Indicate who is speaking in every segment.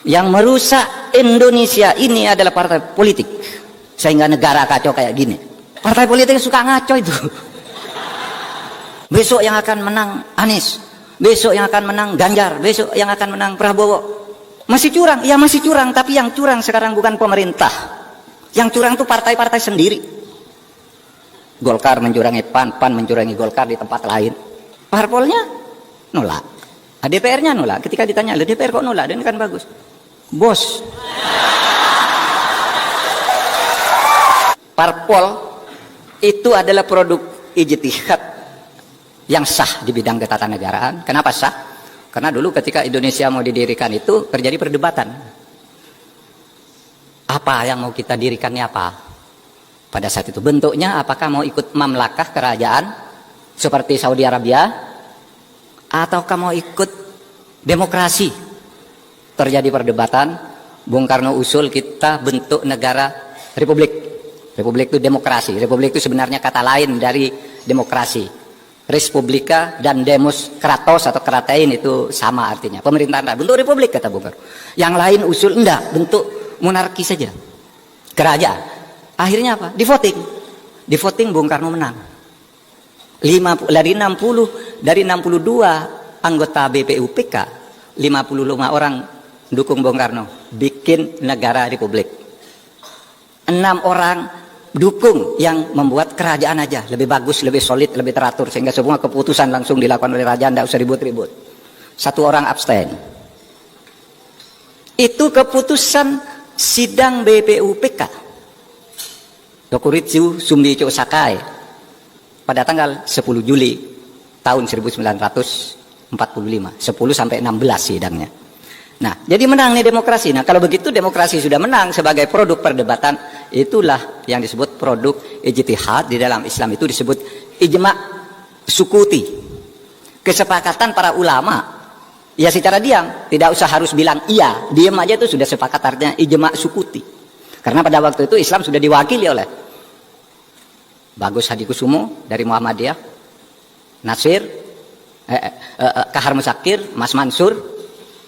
Speaker 1: Yang merusak Indonesia ini adalah partai politik, sehingga negara kacau kayak gini. Partai politik suka ngaco itu. Besok yang akan menang Anies, besok yang akan menang Ganjar, besok yang akan menang Prabowo. Masih curang, ya masih curang, tapi yang curang sekarang bukan pemerintah. Yang curang itu partai-partai sendiri. Golkar mencurangi PAN, PAN mencurangi Golkar di tempat lain. Parpolnya nolak, DPR-nya nolak. Ketika ditanya, DPR kok nolak? Dan kan bagus. Bos, parpol itu adalah produk ijtihad yang sah di bidang ketatanegaraan. Kenapa sah? Karena dulu ketika Indonesia mau didirikan itu terjadi perdebatan. Apa yang mau kita dirikan ini apa? Pada saat itu bentuknya apakah mau ikut mamlakah kerajaan seperti Saudi Arabia, ataukah mau ikut demokrasi? Terjadi perdebatan. Bung Karno usul kita bentuk negara republik. Republik itu demokrasi. Republik itu sebenarnya kata lain dari demokrasi. Respublika dan demos kratos atau kratein itu sama artinya. Pemerintahan bentuk republik kata Bung Karno. Yang lain usul enggak, bentuk monarki saja. Kerajaan. Akhirnya apa? Di voting. Di voting Bung Karno menang. 50, dari 62 anggota BPUPK, 55 orang dukung Bung Karno bikin negara republik. 6 orang dukung yang membuat kerajaan aja lebih bagus, lebih solid, lebih teratur, sehingga semua keputusan langsung dilakukan oleh raja, tidak usah ribut-ribut. 1 orang abstain. Itu keputusan sidang BPUPK Dokuritsu Sumdicho Sakai pada tanggal 10 Juli tahun 1945, 10 sampai 16 sidangnya. Nah, jadi menang nih demokrasi. Nah, kalau begitu demokrasi sudah menang sebagai produk perdebatan, itulah yang disebut produk ijtihad. Di dalam Islam itu disebut ijma' sukuti. Kesepakatan para ulama. Ya secara diam, tidak usah harus bilang iya, diam aja itu sudah sepakat, artinya ijma' sukuti. Karena pada waktu itu Islam sudah diwakili oleh Bagus Hadikusumo dari Muhammadiyah, Nasir, Kahar Musakir, Mas Mansur,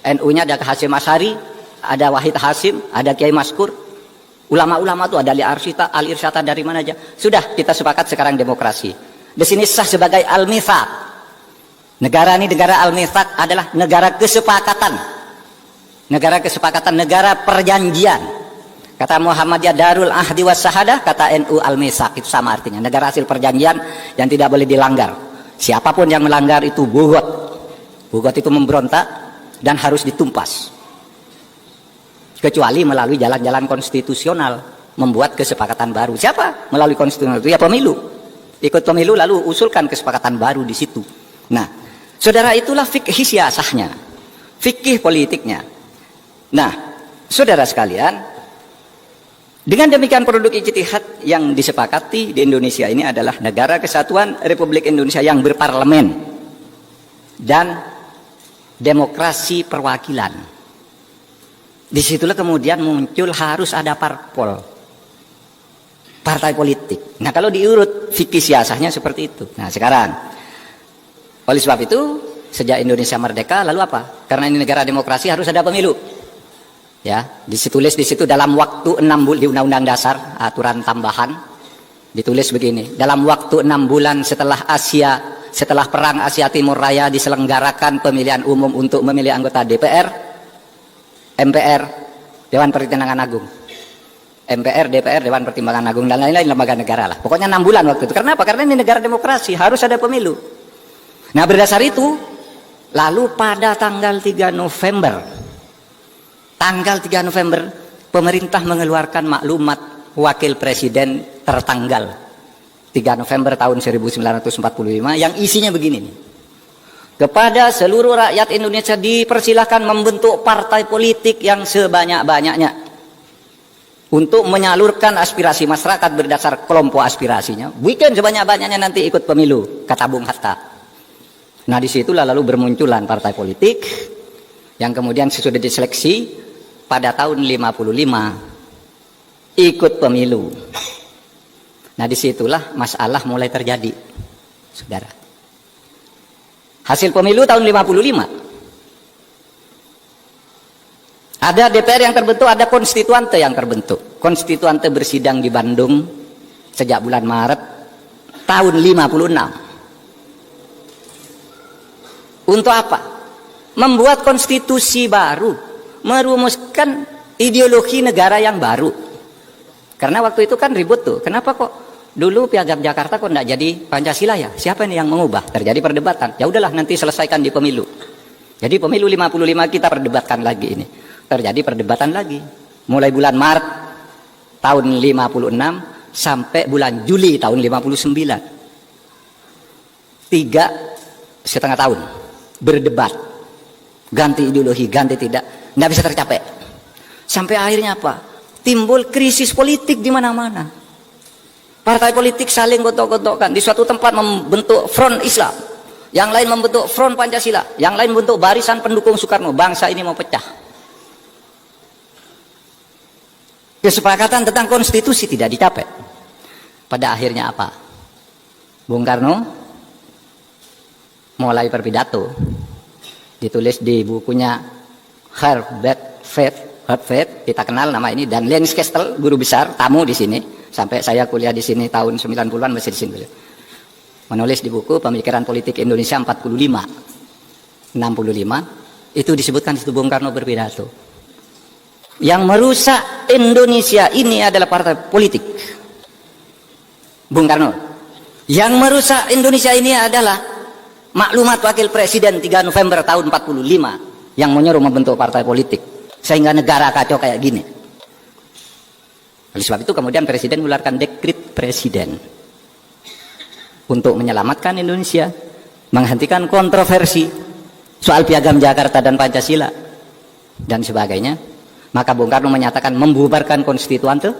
Speaker 1: NU-nya ada Hasyim Asy'ari, ada Wahid Hasim, ada Kiai Maskur. Ulama-ulama itu ada Ali Irsyata dari mana aja. Sudah kita sepakat sekarang demokrasi. Di sini sah sebagai al-mitsaq. Negara ini negara al-mitsaq adalah negara kesepakatan. Negara kesepakatan, negara perjanjian. Kata Muhammadiyah Darul Ahdi was Syahadah, kata NU al-mitsaq itu sama artinya. Negara hasil perjanjian yang tidak boleh dilanggar. Siapapun yang melanggar itu bugot. Bugot itu memberontak dan harus ditumpas, kecuali melalui jalan-jalan konstitusional, membuat kesepakatan baru. Siapa melalui konstitusional itu? Ya pemilu. Ikut pemilu lalu usulkan kesepakatan baru di situ. Nah, saudara, itulah fikih siasahnya, fikih politiknya. Nah, saudara sekalian, dengan demikian produk ijtihad yang disepakati di Indonesia ini adalah Negara Kesatuan Republik Indonesia yang berparlemen dan demokrasi perwakilan. Disitulah kemudian muncul harus ada parpol, partai politik. Nah, kalau diurut fikih siasahnya seperti itu. Nah, sekarang oleh sebab itu sejak Indonesia merdeka lalu apa? Karena ini negara demokrasi harus ada pemilu. Ya, ditulis di situ dalam waktu 6 bulan di Undang-Undang Dasar aturan tambahan ditulis begini, dalam waktu 6 bulan setelah Perang Asia Timur Raya diselenggarakan pemilihan umum untuk memilih anggota DPR, MPR, Dewan Pertimbangan Agung, MPR, DPR, Dewan Pertimbangan Agung, dan lain-lain lembaga negara lah. Pokoknya 6 bulan waktu itu. Kenapa? Karena ini negara demokrasi, harus ada pemilu. Nah, berdasar itu, lalu pada tanggal 3 November, pemerintah mengeluarkan maklumat wakil presiden tertanggal 3 November tahun 1945 yang isinya begini nih. Kepada seluruh rakyat Indonesia dipersilahkan membentuk partai politik yang sebanyak-banyaknya untuk menyalurkan aspirasi masyarakat berdasar kelompok aspirasinya. Bikin sebanyak-banyaknya nanti ikut pemilu, kata Bung Hatta. Nah, disitulah lalu bermunculan partai politik yang kemudian sesudah diseleksi pada tahun 55 ikut pemilu. Nah, disitulah masalah mulai terjadi, saudara. Hasil pemilu tahun 55. Ada DPR yang terbentuk, ada konstituante yang terbentuk. Konstituante bersidang di Bandung sejak bulan Maret tahun 56. Untuk apa? Membuat konstitusi baru, merumuskan ideologi negara yang baru. Karena waktu itu kan ribut tuh, kenapa kok dulu Piagam Jakarta kok enggak jadi Pancasila ya? Siapa ini yang mengubah? Terjadi perdebatan. Ya udahlah, nanti selesaikan di pemilu. Jadi pemilu 55 kita perdebatkan lagi ini. Terjadi perdebatan lagi. Mulai bulan Maret tahun 56 sampai bulan Juli tahun 59. 3,5 tahun berdebat. Ganti ideologi, ganti tidak. Nggak bisa tercapai. Sampai akhirnya apa? Timbul krisis politik di mana-mana. Partai politik saling gontok-gontokkan. Di suatu tempat membentuk front Islam, yang lain membentuk front Pancasila, yang lain membentuk barisan pendukung Soekarno. Bangsa ini mau pecah. Kesepakatan tentang konstitusi tidak dicapai. Pada akhirnya apa? Bung Karno mulai berpidato, ditulis di bukunya Herbert Faith, kita kenal nama ini, dan Lens Kestel, guru besar, tamu di sini, sampai saya kuliah di sini tahun 90-an masih di sini. Menulis di buku Pemikiran Politik Indonesia 45, 65, itu disebutkan itu Bung Karno berpidato. Yang merusak Indonesia ini adalah partai politik. Bung Karno. Yang merusak Indonesia ini adalah maklumat Wakil Presiden 3 November tahun 45 yang menyuruh membentuk partai politik. Sehingga negara kacau kayak gini. Oleh sebab itu kemudian Presiden mengeluarkan dekret Presiden untuk menyelamatkan Indonesia, menghentikan kontroversi soal Piagam Jakarta dan Pancasila dan sebagainya. Maka Bung Karno menyatakan membubarkan konstituante,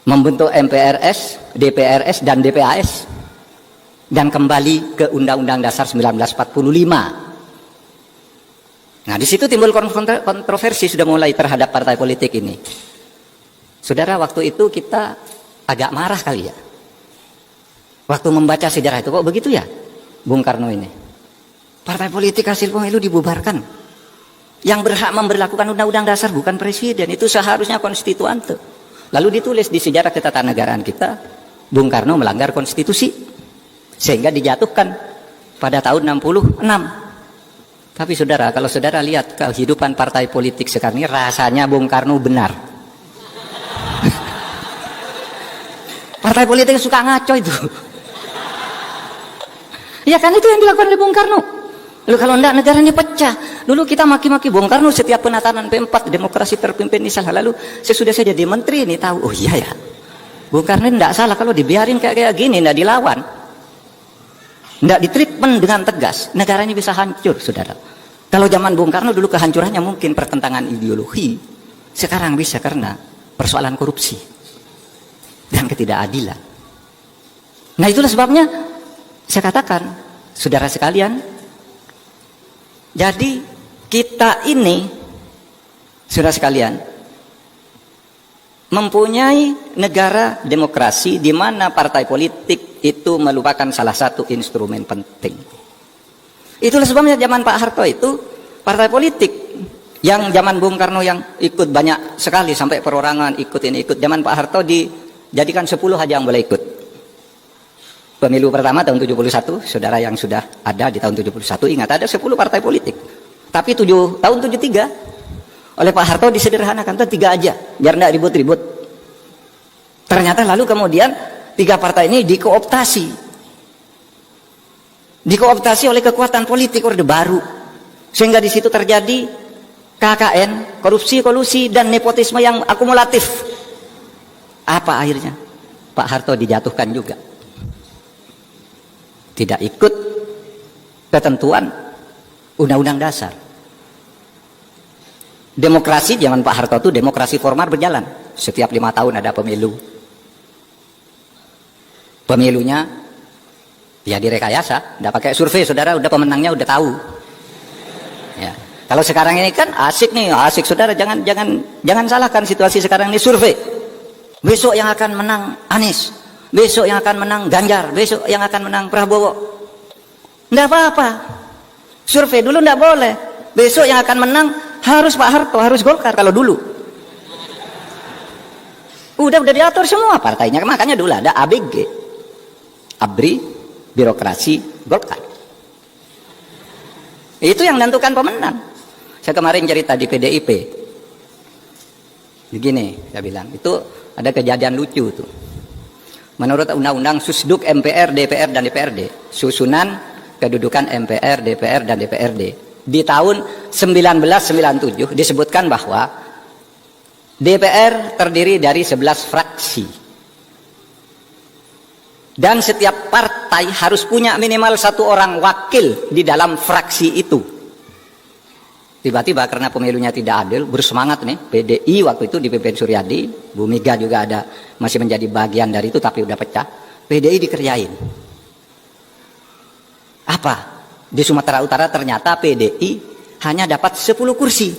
Speaker 1: membentuk MPRS, DPRS dan DPAS, dan kembali ke Undang-Undang Dasar 1945. Nah, di situ timbul kontroversi sudah mulai terhadap partai politik ini. Saudara, waktu itu kita agak marah kali ya. Waktu membaca sejarah itu, kok begitu ya Bung Karno ini? Partai politik hasil pemilu dibubarkan. Yang berhak memberlakukan undang-undang dasar bukan presiden, itu seharusnya konstituante. Lalu ditulis di sejarah ketatanegaraan kita, Bung Karno melanggar konstitusi. Sehingga dijatuhkan pada tahun 66. Tapi saudara, kalau saudara lihat kehidupan partai politik sekarang ini, rasanya Bung Karno benar. Partai politik suka ngaco itu. Ya kan, itu yang dilakukan oleh Bung Karno. Lalu kalau enggak, negara ini pecah. Dulu kita maki-maki Bung Karno setiap penatanan P4, demokrasi terpimpin ini salah. Lalu sesudah saya jadi menteri ini tahu, oh iya ya, Bung Karno enggak salah. Kalau dibiarin kayak gini, enggak dilawan, enggak ditreatment dengan tegas, negara ini bisa hancur, saudara. Kalau zaman Bung Karno dulu kehancurannya mungkin pertentangan ideologi, sekarang bisa karena persoalan korupsi dan ketidakadilan. Nah, itulah sebabnya saya katakan, saudara sekalian, jadi kita ini, saudara sekalian, mempunyai negara demokrasi di mana partai politik itu merupakan salah satu instrumen penting. Itulah sebabnya zaman Pak Harto itu partai politik yang zaman Bung Karno yang ikut banyak sekali sampai perorangan ikut ini ikut. Zaman Pak Harto dijadikan 10 aja yang boleh ikut. Pemilu pertama tahun 71, saudara yang sudah ada di tahun 71 ingat ada 10 partai politik. Tapi tahun 73 oleh Pak Harto disederhanakan, 3 aja biar enggak ribut-ribut. Ternyata lalu kemudian 3 partai ini dikooptasi oleh kekuatan politik Orde Baru, sehingga di situ terjadi KKN, korupsi, kolusi, dan nepotisme yang akumulatif. Apa akhirnya? Pak Harto dijatuhkan juga, tidak ikut ketentuan undang-undang dasar. Demokrasi zaman Pak Harto itu demokrasi formal berjalan, setiap 5 tahun ada pemilu. Pemilunya ya direkayasa, udah pakai survei, saudara, udah pemenangnya udah tahu. Ya. Kalau sekarang ini kan asik nih, asik saudara, jangan salahkan situasi sekarang ini survei. Besok yang akan menang Anies, besok yang akan menang Ganjar, besok yang akan menang Prabowo. Enggak apa-apa. Survei dulu enggak boleh. Besok yang akan menang harus Pak Harto, harus Golkar kalau dulu. Udah diatur semua partainya, makanya dulu ada ABG, ABRI, birokrasi, Golkar. Itu yang menentukan pemenang. Saya kemarin cerita di PDIP, begini saya bilang, itu ada kejadian lucu tuh. Menurut Undang-Undang Susduk MPR, DPR, dan DPRD, susunan kedudukan MPR, DPR, dan DPRD di tahun 1997 disebutkan bahwa DPR terdiri dari 11 fraksi dan setiap partai harus punya minimal 1 orang wakil di dalam fraksi itu. Tiba-tiba karena pemilunya tidak adil, bersemangat nih PDI waktu itu dipimpin Suryadi, Bu Mega juga ada masih menjadi bagian dari itu tapi udah pecah. PDI dikerjain. Apa? Di Sumatera Utara ternyata PDI hanya dapat 10 kursi.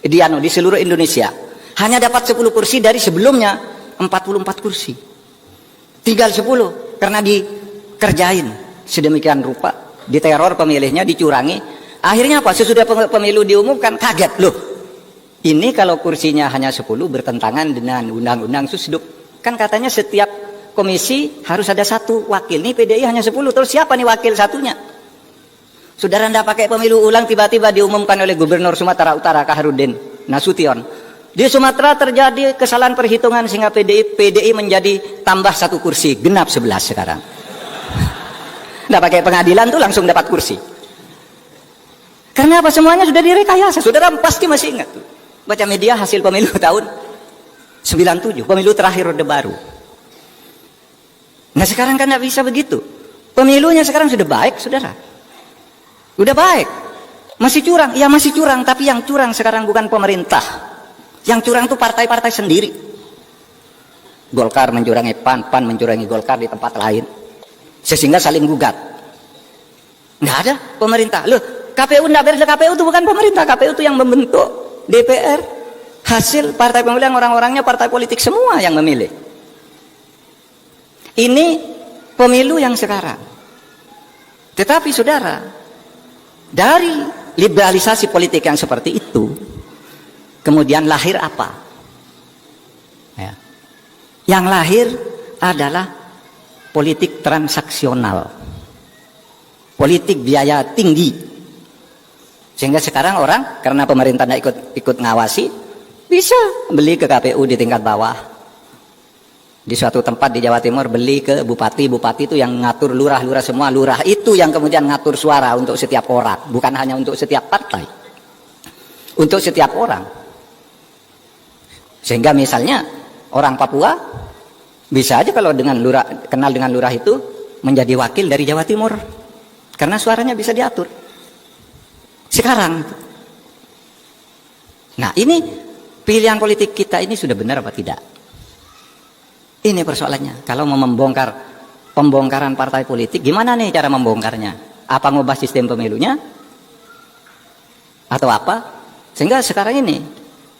Speaker 1: Di seluruh Indonesia hanya dapat 10 kursi dari sebelumnya 44 kursi. Tinggal 10 karena dikerjain sedemikian rupa, diteror pemilihnya, dicurangi. Akhirnya apa? Sesudah pemilu diumumkan, kaget loh. Ini kalau kursinya hanya 10 bertentangan dengan Undang-Undang Susduk. Kan katanya setiap komisi harus ada 1 wakil. Nih PDI hanya 10, terus siapa nih wakil satunya? Saudara ndak pakai pemilu ulang, tiba-tiba diumumkan oleh Gubernur Sumatera Utara Khairuddin Nasution. Di Sumatera terjadi kesalahan perhitungan sehingga PDI menjadi tambah 1 kursi, genap 11 sekarang. Ndak pakai pengadilan tuh langsung dapat kursi. Karena apa? Semuanya sudah direkayasa. Saudara pasti masih ingat tuh. Baca media hasil pemilu tahun 97, pemilu terakhir Orde Baru. Nah sekarang kan tidak bisa begitu. Pemilunya sekarang sudah baik, saudara. Udah baik. Masih curang? Ya masih curang, tapi yang curang sekarang bukan pemerintah. Yang curang tuh partai-partai sendiri. Golkar mencurangi PAN, PAN mencurangi Golkar di tempat lain. Sehingga saling gugat. Nggak ada pemerintah. Loh, KPU nggak beres, KPU itu bukan pemerintah, KPU itu yang membentuk DPR. Hasil partai pemilihan orang-orangnya partai politik semua yang memilih. Ini pemilu yang sekarang. Tetapi saudara, dari liberalisasi politik yang seperti itu, kemudian lahir apa? Ya. Yang lahir adalah politik transaksional, politik biaya tinggi. Sehingga sekarang orang karena pemerintah tidak ikut ngawasi, bisa beli ke KPU di tingkat bawah. Di suatu tempat di Jawa Timur beli ke bupati itu yang ngatur lurah semua, lurah itu yang kemudian ngatur suara untuk setiap orang, bukan hanya untuk setiap partai, untuk setiap orang. Sehingga misalnya orang Papua bisa aja kalau dengan lurah, kenal dengan lurah itu menjadi wakil dari Jawa Timur karena suaranya bisa diatur. Sekarang, nah ini pilihan politik kita ini sudah benar apa tidak? Ini persoalannya. Kalau mau membongkar pembongkaran partai politik, gimana nih cara membongkarnya? Apa ngubah sistem pemilunya? Atau apa? Sehingga sekarang ini,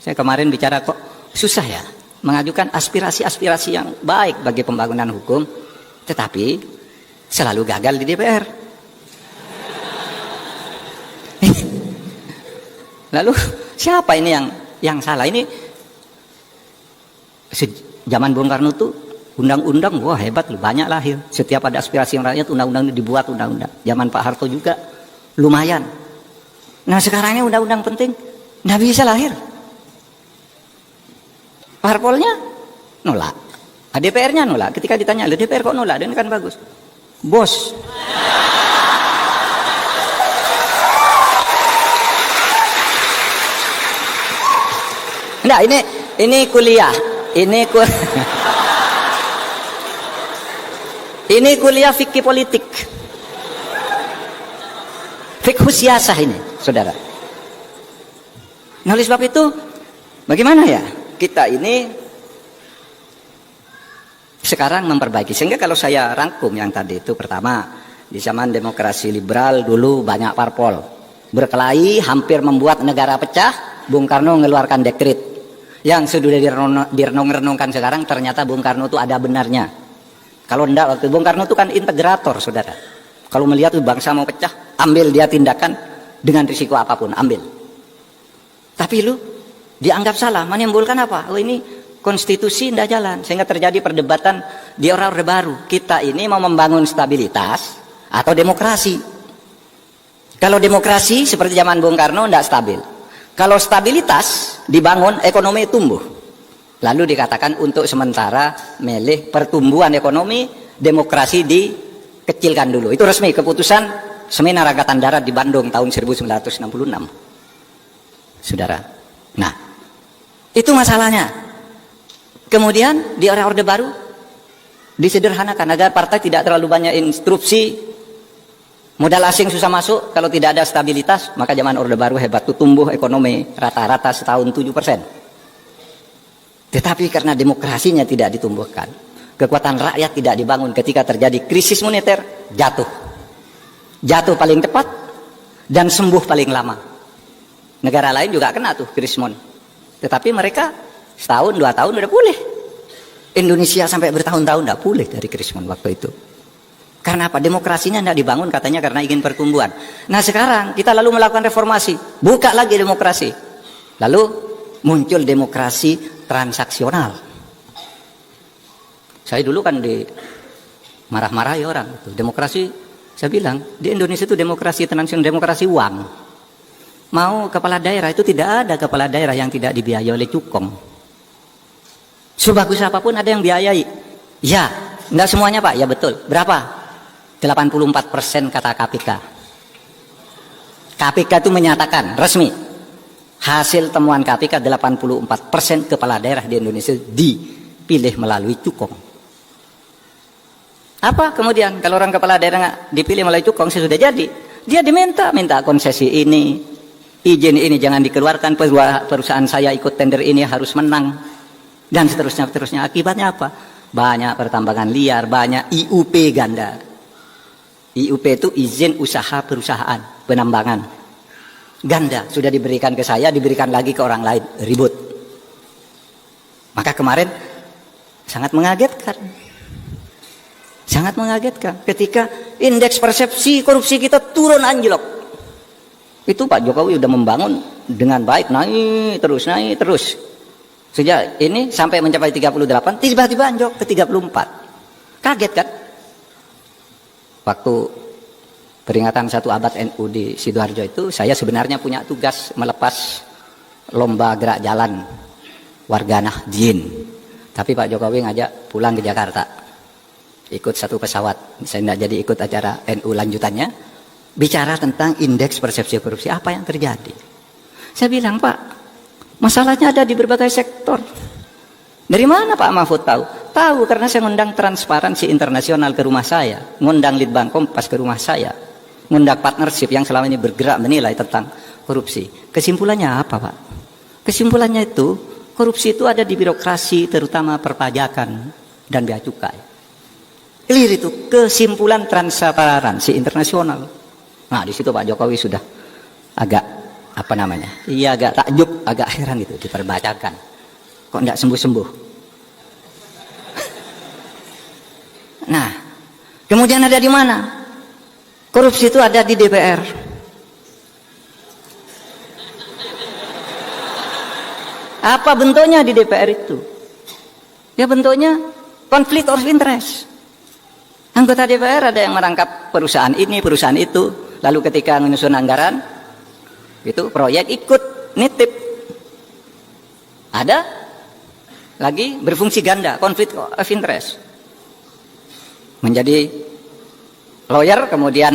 Speaker 1: saya kemarin bicara kok susah ya mengajukan aspirasi-aspirasi yang baik bagi pembangunan hukum, tetapi selalu gagal di DPR. Lalu siapa ini yang salah? Ini zaman Bung Karno tuh undang-undang, wah hebat loh, banyak lahir. Setiap ada aspirasi rakyat, undang-undang dibuat undang-undang. Zaman Pak Harto juga lumayan. Nah sekarang ini undang-undang penting, nggak bisa lahir. Parpolnya nolak, DPR-nya nolak. Ketika ditanya, DPR kok nolak? Dan kan bagus, bos. Nah ini kuliah, ini kuliah fikih politik, fikih siasah ini, saudara. Nah oleh sebab itu, bagaimana ya kita ini sekarang memperbaiki? Sehingga kalau saya rangkum yang tadi itu, pertama di zaman demokrasi liberal dulu banyak parpol berkelahi, hampir membuat negara pecah. Bung Karno mengeluarkan dekret yang sudah direnung-renungkan sekarang, ternyata Bung Karno itu ada benarnya. Kalau enggak, waktu Bung Karno itu kan integrator, saudara. Kalau melihat bangsa mau pecah, ambil dia tindakan dengan risiko apapun, ambil. Tapi lu dianggap salah, menimbulkan apa? Oh ini konstitusi tidak jalan, sehingga terjadi perdebatan di Orde Baru. Kita ini mau membangun stabilitas atau demokrasi. Kalau demokrasi seperti zaman Bung Karno tidak stabil. Kalau stabilitas dibangun, ekonomi tumbuh. Lalu dikatakan untuk sementara milih pertumbuhan ekonomi, demokrasi dikecilkan dulu. Itu resmi keputusan Seminar Angkatan Darat di Bandung tahun 1966. Saudara. Nah, itu masalahnya. Kemudian di era Orde Baru disederhanakan agar partai tidak terlalu banyak instruksi, modal asing susah masuk, kalau tidak ada stabilitas, maka zaman Orde Baru hebat tuh, tumbuh ekonomi rata-rata setahun 7%. Tetapi karena demokrasinya tidak ditumbuhkan, kekuatan rakyat tidak dibangun, ketika terjadi krisis moneter, jatuh. Jatuh paling cepat dan sembuh paling lama. Negara lain juga kena tuh krisis moneter. Tetapi mereka setahun, 2 tahun udah pulih. Indonesia sampai bertahun-tahun tidak pulih dari krisis moneter waktu itu. Karena apa? Demokrasinya tidak dibangun, katanya karena ingin pertumbuhan. Nah sekarang kita lalu melakukan reformasi, buka lagi demokrasi. Lalu muncul demokrasi transaksional. Saya dulu kan marah-marahi orang. Demokrasi, saya bilang, di Indonesia itu demokrasi transaksional, demokrasi uang. Mau kepala daerah itu tidak ada kepala daerah yang tidak dibiayai oleh cukong. Sebagus apapun ada yang biayai. Ya, enggak semuanya Pak, ya betul. Berapa? 84% kata KPK. KPK itu menyatakan resmi, hasil temuan KPK 84% kepala daerah di Indonesia dipilih melalui cukong. Apa kemudian kalau orang kepala daerah nggak dipilih melalui cukong, sudah jadi, dia minta konsesi ini, izin ini jangan dikeluarkan, perusahaan saya ikut tender ini harus menang, dan seterusnya. Akibatnya apa? Banyak pertambangan liar, banyak IUP ganda. IUP itu izin usaha perusahaan penambangan ganda, sudah diberikan ke saya, diberikan lagi ke orang lain, ribut. Maka kemarin sangat mengagetkan ketika indeks persepsi korupsi kita turun anjlok. Itu Pak Jokowi udah membangun dengan baik, naik terus sejak ini sampai mencapai 38, tiba-tiba anjlok ke 34. Kaget kan? Waktu peringatan 1 abad NU di Sidoarjo itu, saya sebenarnya punya tugas melepas lomba gerak jalan warga Nahdien. Tapi Pak Jokowi ngajak pulang ke Jakarta, ikut satu pesawat. Saya tidak jadi ikut acara NU lanjutannya, bicara tentang indeks persepsi korupsi. Apa yang terjadi? Saya bilang, Pak, masalahnya ada di berbagai sektor. Dari mana Pak Mahfud tahu? Tahu karena saya ngundang Transparansi Internasional ke rumah saya, ngundang Litbang Kompas ke rumah saya, ngundang partnership yang selama ini bergerak menilai tentang korupsi. Kesimpulannya apa Pak? Kesimpulannya itu, korupsi itu ada di birokrasi, terutama perpajakan dan bea cukai. Clear itu kesimpulan Transparansi Internasional. Nah di situ Pak Jokowi sudah agak iya agak takjub, agak heran itu diperbacakan. Kok tidak sembuh-sembuh? Nah, kemudian ada di mana? Korupsi itu ada di DPR. Apa bentuknya di DPR itu? Ya bentuknya konflik of interest. Anggota DPR ada yang merangkap perusahaan ini, perusahaan itu, lalu ketika menyusun anggaran, itu proyek ikut nitip. Ada lagi berfungsi ganda, konflik of interest. Menjadi lawyer kemudian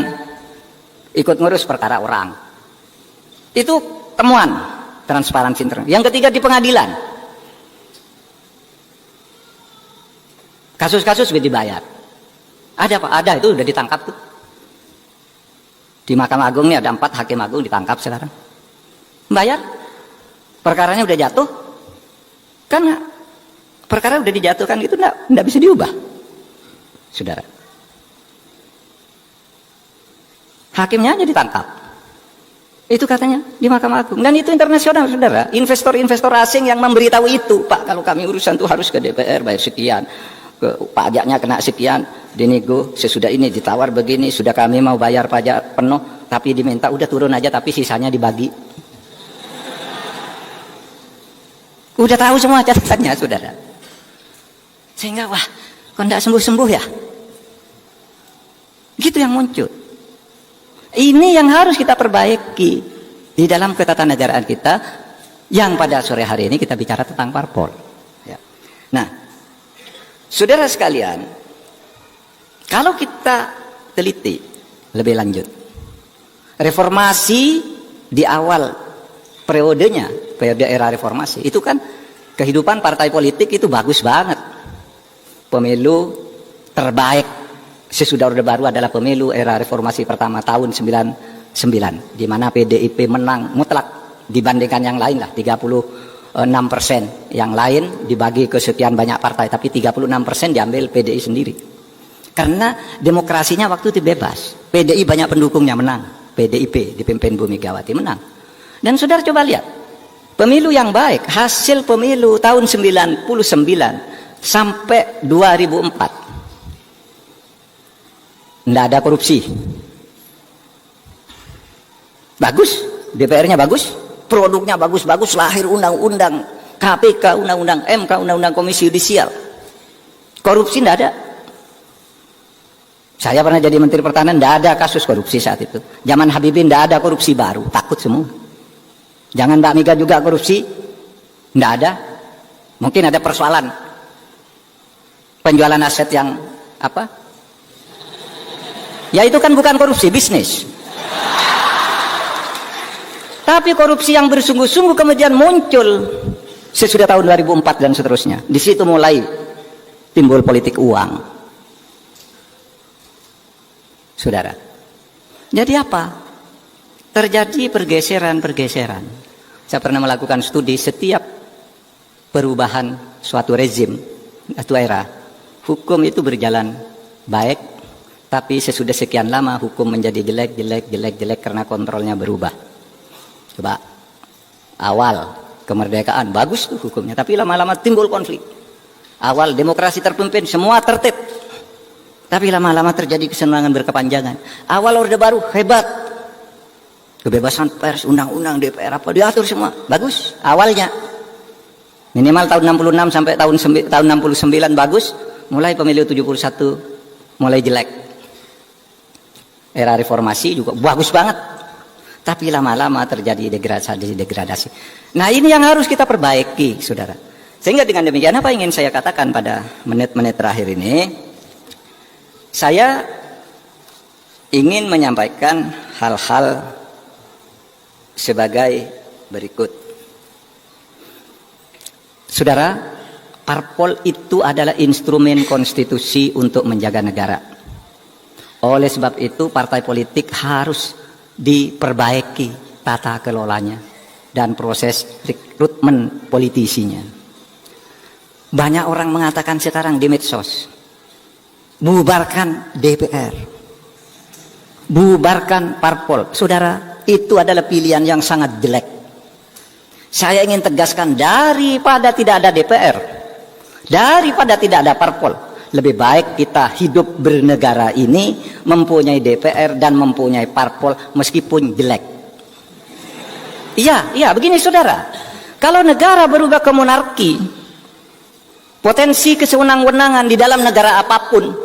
Speaker 1: ikut ngurus perkara orang. Itu temuan Transparansi Internasional. Yang ketiga di pengadilan. Kasus-kasus dibayar. Ada Pak, ada, itu udah ditangkap tuh. Di Mahkamah Agung ini ada 4 hakim agung ditangkap sekarang. Bayar. Perkaranya udah jatuh. Karena perkara udah dijatuhkan itu enggak bisa diubah. Saudara. Hakimnya aja ditangkap. Itu katanya di Mahkamah Agung. Dan itu internasional, Saudara. Investor-investor asing yang memberitahu itu, Pak, kalau kami urusan tuh harus ke DPR bayar sekian. Pajaknya kena sekian, dinego, sesudah ini ditawar begini, sudah kami mau bayar pajak penuh, tapi diminta udah turun aja tapi sisanya dibagi. Udah tahu semua catatannya, saudara. Sehingga wah, kok tidak sembuh-sembuh ya? Gitu yang muncul. Ini yang harus kita perbaiki di dalam ketatanegaraan kita, yang pada sore hari ini kita bicara tentang parpol. Ya. Nah, saudara sekalian, kalau kita teliti lebih lanjut, reformasi di awal periode era reformasi itu kan kehidupan partai politik itu bagus banget. Pemilu terbaik sesudah Orde Baru adalah pemilu era reformasi pertama tahun 99, di mana PDIP menang mutlak dibandingkan yang lain lah, 36%. Yang lain dibagi ke sekian banyak partai, tapi 36% diambil PDI sendiri. Karena demokrasinya waktu itu bebas. PDI banyak pendukungnya menang. PDIP dipimpin Bu Megawati menang. Dan saudara coba lihat, pemilu yang baik, hasil pemilu tahun 99 sampai 2004. Tidak ada korupsi. Bagus, DPR-nya bagus, produknya bagus-bagus, lahir undang-undang KPK, undang-undang MK, undang-undang Komisi Yudisial. Korupsi tidak ada. Saya pernah jadi Menteri Pertahanan, tidak ada kasus korupsi saat itu. Zaman Habibie tidak ada korupsi baru, takut semua. Jangan Mbak Mega juga korupsi, tidak ada. Mungkin ada persoalan penjualan aset yang apa? Ya itu kan bukan korupsi, bisnis. Tapi korupsi yang bersungguh-sungguh kemudian muncul sesudah tahun 2004 dan seterusnya. Di situ mulai timbul politik uang. Saudara. Jadi apa? Terjadi pergeseran-pergeseran. Saya pernah melakukan studi setiap perubahan suatu rezim atau era. Hukum itu berjalan baik, tapi sesudah sekian lama hukum menjadi jelek karena kontrolnya berubah. Coba awal kemerdekaan bagus tuh hukumnya, tapi lama-lama timbul konflik. Awal demokrasi terpimpin, semua tertib, tapi lama-lama terjadi kesenangan berkepanjangan. Awal Orde Baru hebat, kebebasan pers, undang-undang DPR apa diatur semua, bagus awalnya. Minimal tahun 66 sampai tahun 69 bagus, mulai pemilu 71 mulai jelek. Era reformasi juga bagus banget, tapi lama-lama terjadi degradasi. Nah ini yang harus kita perbaiki, saudara. Sehingga dengan demikian apa ingin saya katakan pada menit-menit terakhir ini, saya ingin menyampaikan hal-hal sebagai berikut. Saudara, parpol itu adalah instrumen konstitusi untuk menjaga negara. Oleh sebab itu partai politik harus diperbaiki tata kelolanya dan proses rekrutmen politisinya. Banyak orang mengatakan sekarang di medsos, bubarkan DPR, bubarkan parpol. Saudara, itu adalah pilihan yang sangat jelek. Saya ingin tegaskan, daripada tidak ada DPR, daripada tidak ada parpol, lebih baik kita hidup bernegara ini mempunyai DPR dan mempunyai parpol meskipun jelek. Iya, begini saudara. Kalau negara berubah ke monarki, potensi kesewenang-wenangan di dalam negara apapun,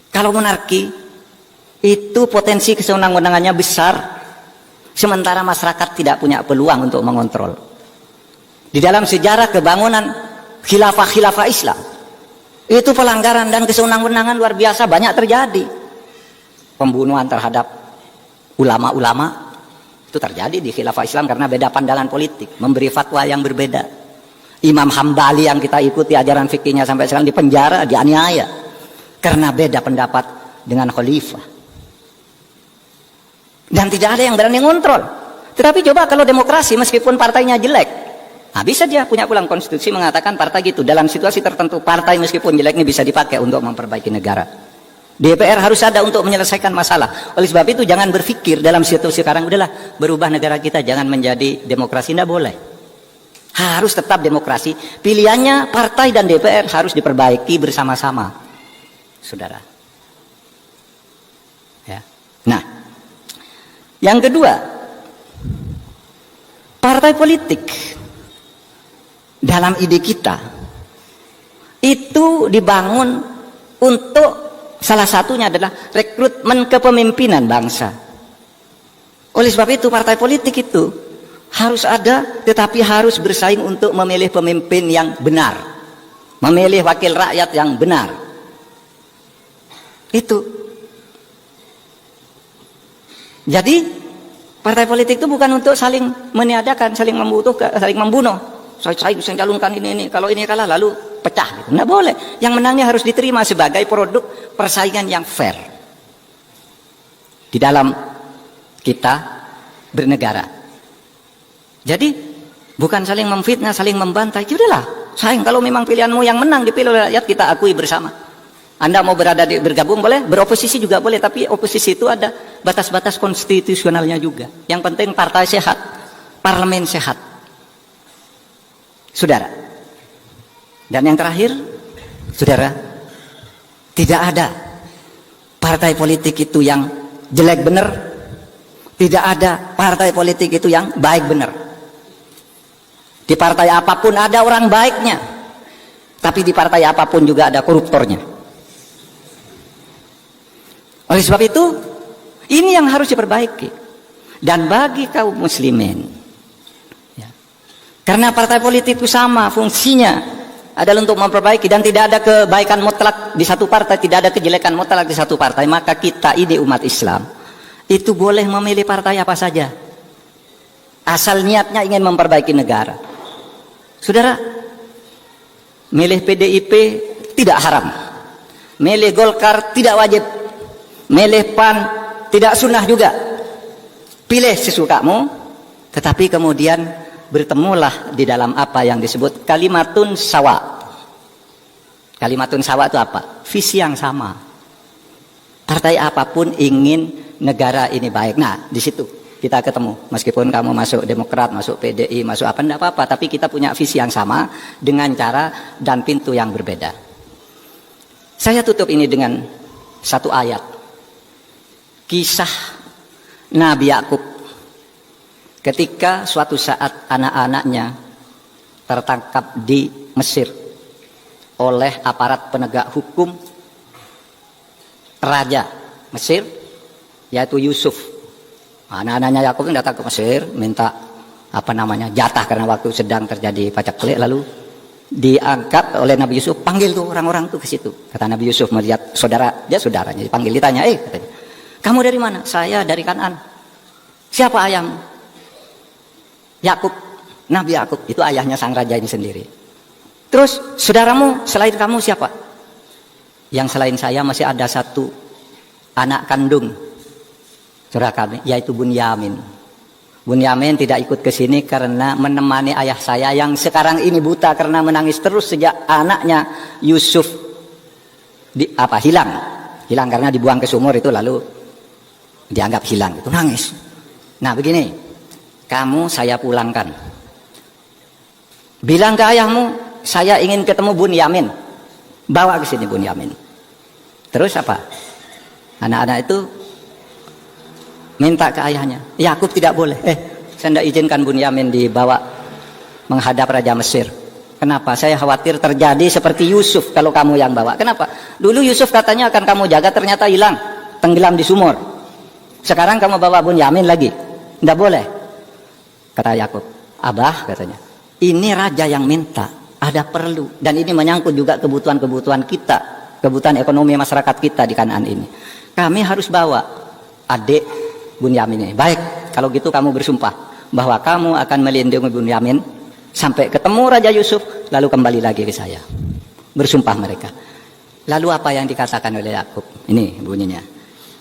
Speaker 1: kalau monarki itu potensi kesewenang-wenangannya besar, sementara masyarakat tidak punya peluang untuk mengontrol. Di dalam sejarah kebangunan khilafah Islam, itu pelanggaran dan kesewenang-wenangan luar biasa banyak terjadi. Pembunuhan terhadap ulama-ulama itu terjadi di khilafah Islam karena beda pandangan politik, memberi fatwa yang berbeda. Imam Hambali yang kita ikuti ajaran fikihnya sampai sekarang dipenjara, dianiaya karena beda pendapat dengan khalifah. Dan tidak ada yang berani ngontrol. Tetapi coba kalau demokrasi meskipun partainya jelek, nah bisa dia punya pulang konstitusi mengatakan partai gitu. Dalam situasi tertentu partai meskipun jelek ini bisa dipakai untuk memperbaiki negara. DPR harus ada untuk menyelesaikan masalah. Oleh sebab itu jangan berpikir dalam situasi sekarang udahlah berubah negara kita jangan menjadi demokrasi, tidak boleh. Harus tetap demokrasi. Pilihannya partai dan DPR harus diperbaiki bersama-sama, saudara. Ya. Nah, yang kedua, partai politik dalam ide kita itu dibangun untuk salah satunya adalah rekrutmen kepemimpinan bangsa. Oleh sebab itu partai politik itu harus ada, tetapi harus bersaing untuk memilih pemimpin yang benar, memilih wakil rakyat yang benar. Itu. Jadi partai politik itu bukan untuk saling meniadakan, saling membutuhkan, saling membunuh. Saya calonkan ini, kalau ini kalah lalu pecah. Gitu. Nggak boleh. Yang menangnya harus diterima sebagai produk persaingan yang fair di dalam kita bernegara. Jadi bukan saling memfitnah, saling membantai. Sudahlah, sayang kalau memang pilihanmu yang menang dipilih oleh rakyat, kita akui bersama. Anda mau bergabung boleh, beroposisi juga boleh, tapi oposisi itu ada batas-batas konstitusionalnya juga. Yang penting partai sehat, parlemen sehat. Saudara. Dan yang terakhir, saudara, tidak ada partai politik itu yang jelek benar, tidak ada partai politik itu yang baik benar. Di partai apapun ada orang baiknya, tapi di partai apapun juga ada koruptornya. Oleh sebab itu, ini yang harus diperbaiki. Dan bagi kaum muslimin, ya, karena partai politik itu sama fungsinya adalah untuk memperbaiki, dan tidak ada kebaikan mutlak di satu partai, tidak ada kejelekan mutlak di satu partai, maka kita ini umat Islam itu boleh memilih partai apa saja, asal niatnya ingin memperbaiki negara. Saudara, milih PDIP tidak haram, milih Golkar tidak wajib, milih PAN tidak sunnah juga. Pilih sesukamu, tetapi kemudian bertemulah di dalam apa yang disebut kalimatun sawa. Kalimatun sawa itu apa? Visi yang sama. Partai apapun ingin negara ini baik. Nah, di situ kita ketemu. Meskipun kamu masuk Demokrat, masuk PDI, masuk apa, enggak apa-apa, tapi kita punya visi yang sama dengan cara dan pintu yang berbeda. Saya tutup ini dengan satu ayat. Kisah Nabi Yakub ketika suatu saat anak-anaknya tertangkap di Mesir oleh aparat penegak hukum raja Mesir, yaitu Yusuf. Anak-anaknya Yakub datang ke Mesir minta jatah karena waktu sedang terjadi pacaklik, lalu diangkat oleh Nabi Yusuf, panggil tuh orang-orang tuh ke situ. Kata Nabi Yusuf melihat saudaranya, dipanggil, ditanya, katanya, kamu dari mana? Saya dari Kanaan. Siapa ayahmu? Yakub, Nabi Yakub, itu ayahnya sang raja ini sendiri. Terus saudaramu selain kamu siapa? Yang selain saya masih ada satu anak kandung saudara kami, yaitu Bunyamin. Bunyamin tidak ikut ke sini karena menemani ayah saya yang sekarang ini buta karena menangis terus sejak anaknya Yusuf hilang karena dibuang ke sumur itu, lalu dianggap hilang, itu nangis. Nah begini, kamu saya pulangkan, bilang ke ayahmu saya ingin ketemu Bunyamin, bawa ke sini Bunyamin. Terus apa? Anak-anak itu minta ke ayahnya, Yakub tidak boleh, saya tidak izinkan Bunyamin dibawa menghadap Raja Mesir. Kenapa? Saya khawatir terjadi seperti Yusuf kalau kamu yang bawa. Kenapa? Dulu Yusuf katanya akan kamu jaga, ternyata hilang, tenggelam di sumur. Sekarang kamu bawa Bunyamin lagi, tidak boleh. Kata Yakub, Abah katanya, ini raja yang minta, ada perlu, dan ini menyangkut juga kebutuhan-kebutuhan kita, kebutuhan ekonomi masyarakat kita di Kanaan ini. Kami harus bawa adik Bunyamin ini. Baik, kalau gitu kamu bersumpah bahwa kamu akan melindungi Bunyamin sampai ketemu Raja Yusuf, lalu kembali lagi ke saya. Bersumpah mereka. Lalu apa yang dikatakan oleh Yakub? Ini bunyinya.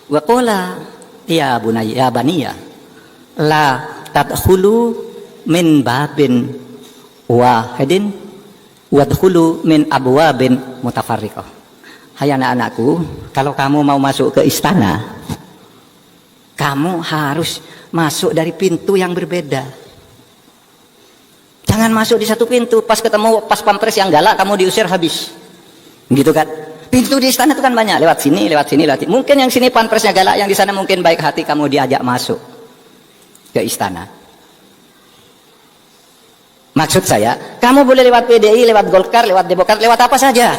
Speaker 1: Wa qala ya bunayya baniya la tadkhulu min babin wahidin wadkhulu min abwabin mutafarriqah. Hai anak-anakku, kalau kamu mau masuk ke istana, kamu harus masuk dari pintu yang berbeda. Jangan masuk di satu pintu, pas ketemu pas pampres yang galak kamu diusir habis. Gitu kan? Pintu di istana itu kan banyak, lewat sini, lewat sini, lewat sini. Mungkin yang sini pampresnya galak, yang di sana mungkin baik hati, kamu diajak masuk ke istana. Maksud saya, kamu boleh lewat PDI, lewat Golkar, lewat Demokrat, lewat apa saja.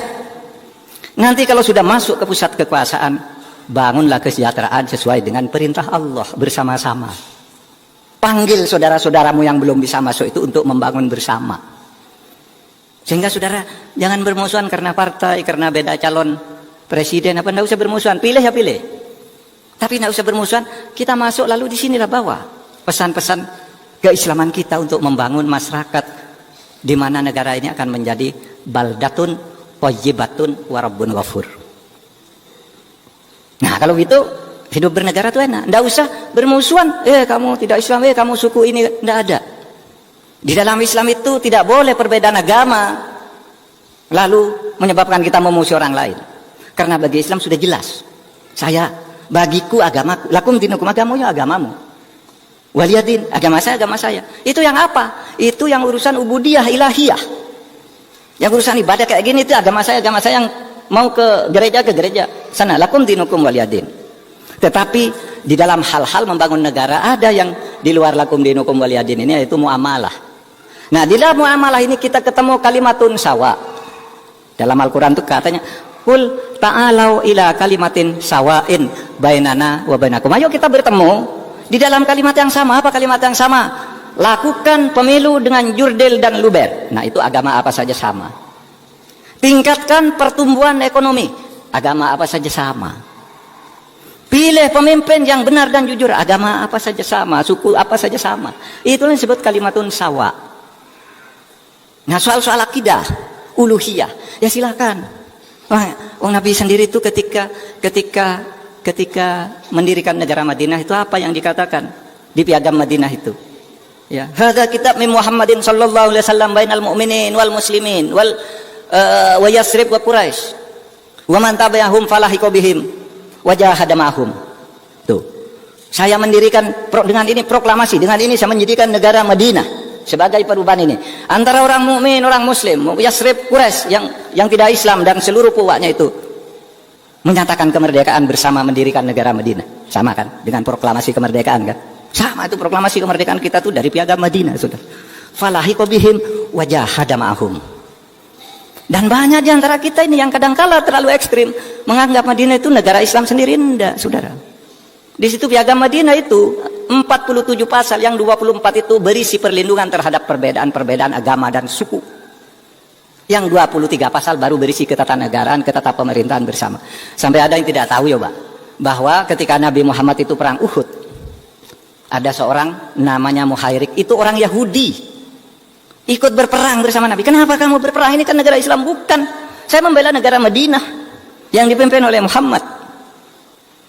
Speaker 1: Nanti kalau sudah masuk ke pusat kekuasaan, bangunlah kesejahteraan sesuai dengan perintah Allah bersama-sama. Panggil saudara-saudaramu yang belum bisa masuk itu untuk membangun bersama. Sehingga saudara jangan bermusuhan karena partai, karena beda calon presiden apa, enggak usah bermusuhan, pilih ya pilih. Tapi enggak usah bermusuhan, kita masuk lalu di sinilah bawa pesan-pesan keislaman kita untuk membangun masyarakat di mana negara ini akan menjadi baldatun thayyibatun wa rabbun ghafur. Nah, kalau gitu hidup bernegara itu enak, enggak usah bermusuhan, kamu tidak Islam, kamu suku ini, enggak ada. Di dalam Islam itu tidak boleh perbedaan agama lalu menyebabkan kita memusuhi orang lain. Karena bagi Islam sudah jelas. Bagiku agamaku, lakum dinukum, agamamu ya agamamu. Waliyadin, agama saya. Itu yang apa? Itu yang urusan ubudiyah ilahiyah. Yang urusan ibadah kayak gini itu agama saya yang mau ke gereja sana, lakum dinukum waliyadin. Tetapi di dalam hal-hal membangun negara ada yang di luar lakum dinukum waliyadin ini, yaitu muamalah. Nah, di dalam muamalah ini kita ketemu kalimatun sawa. Dalam Al-Quran itu katanya, Qul ta'alau ila kalimatin sawain bainana wa bainakum. Ayo kita bertemu di dalam kalimat yang sama. Apa kalimat yang sama? Lakukan pemilu dengan jurdil dan luber. Nah, itu agama apa saja sama. Tingkatkan pertumbuhan ekonomi. Agama apa saja sama. Pilih pemimpin yang benar dan jujur. Agama apa saja sama. Suku apa saja sama. Itulah yang disebut kalimatun sawa. Nah, soal-soal akidah, uluhiyah, ya silakan. Nabi sendiri itu ketika mendirikan negara Madinah itu apa yang dikatakan di piagam Madinah itu? Ya, hadza kitab min Muhammadin sallallahu alaihi wasallam bainal mu'minin wal muslimin wa Yasrib wa Quraisy. Wa man tabi'ahum falahiqa bihim wa jahada ma'hum. Tuh. Saya mendirikan dengan ini proklamasi, dengan ini saya mendirikan negara Madinah sebagai perubahan ini antara orang mukmin, orang muslim, Yasrib, Quraisy yang tidak Islam dan seluruh puaknya itu menyatakan kemerdekaan bersama mendirikan negara Madinah. Sama kan dengan proklamasi kemerdekaan kan? Sama itu proklamasi kemerdekaan kita tuh dari piagam Madinah, Saudara. Falahiqa bihim wa jahada ma'hum. Dan banyak di antara kita ini yang kadang-kala terlalu ekstrim menganggap Madinah itu negara Islam sendiri. Enggak, Saudara. Di situ piagam Madinah itu 47 pasal, yang 24 itu berisi perlindungan terhadap perbedaan-perbedaan agama dan suku. Yang 23 pasal baru berisi ketatanegaraan, pemerintahan bersama. Sampai ada yang tidak tahu ya, Pak, bahwa ketika Nabi Muhammad itu perang Uhud, ada seorang namanya Muhairik, itu orang Yahudi, ikut berperang bersama Nabi. Kenapa kamu berperang? Ini kan negara Islam. Bukan, saya membela negara Madinah yang dipimpin oleh Muhammad.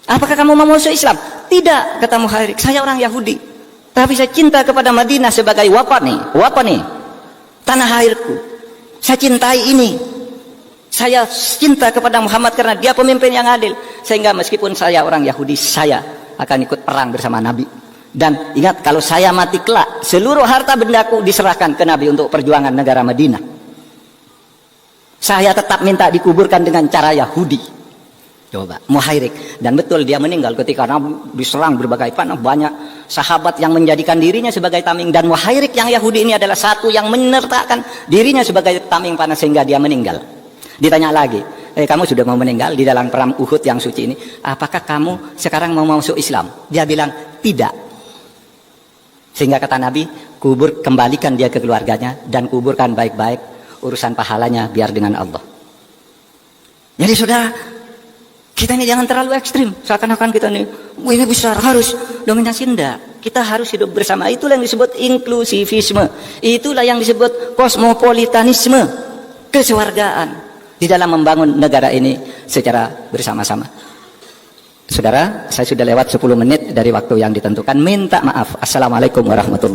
Speaker 1: Apakah kamu mau masuk Islam? Tidak, kata Muhairik, saya orang Yahudi, tapi saya cinta kepada Madinah sebagai wapani, tanah airku. Saya cintai ini. Saya cinta kepada Muhammad karena dia pemimpin yang adil. Sehingga meskipun saya orang Yahudi, saya akan ikut perang bersama Nabi. Dan ingat, kalau saya mati kelak, seluruh harta bendaku diserahkan ke Nabi untuk perjuangan negara Madinah. Saya tetap minta dikuburkan dengan cara Yahudi. Coba, Muhairik. Dan betul dia meninggal ketika Nabi diserang berbagai panah. Banyak sahabat yang menjadikan dirinya sebagai tameng. Dan Muhairik yang Yahudi ini adalah satu yang menyertakan dirinya sebagai tameng panah sehingga dia meninggal. Ditanya lagi, kamu sudah mau meninggal di dalam perang Uhud yang suci ini, apakah kamu sekarang mau masuk Islam? Dia bilang tidak. Sehingga kata Nabi, kembalikan dia ke keluarganya dan kuburkan baik-baik, urusan pahalanya biar dengan Allah. Jadi saudara, kita ini jangan terlalu ekstrim, seakan-akan kita ini besar, harus dominasi. Enggak, kita harus hidup bersama. Itulah yang disebut inklusivisme, itulah yang disebut kosmopolitanisme, kesewargaan di dalam membangun negara ini secara bersama-sama. Saudara, saya sudah lewat 10 menit dari waktu yang ditentukan. Minta maaf. Assalamualaikum warahmatullahi wabarakatuh.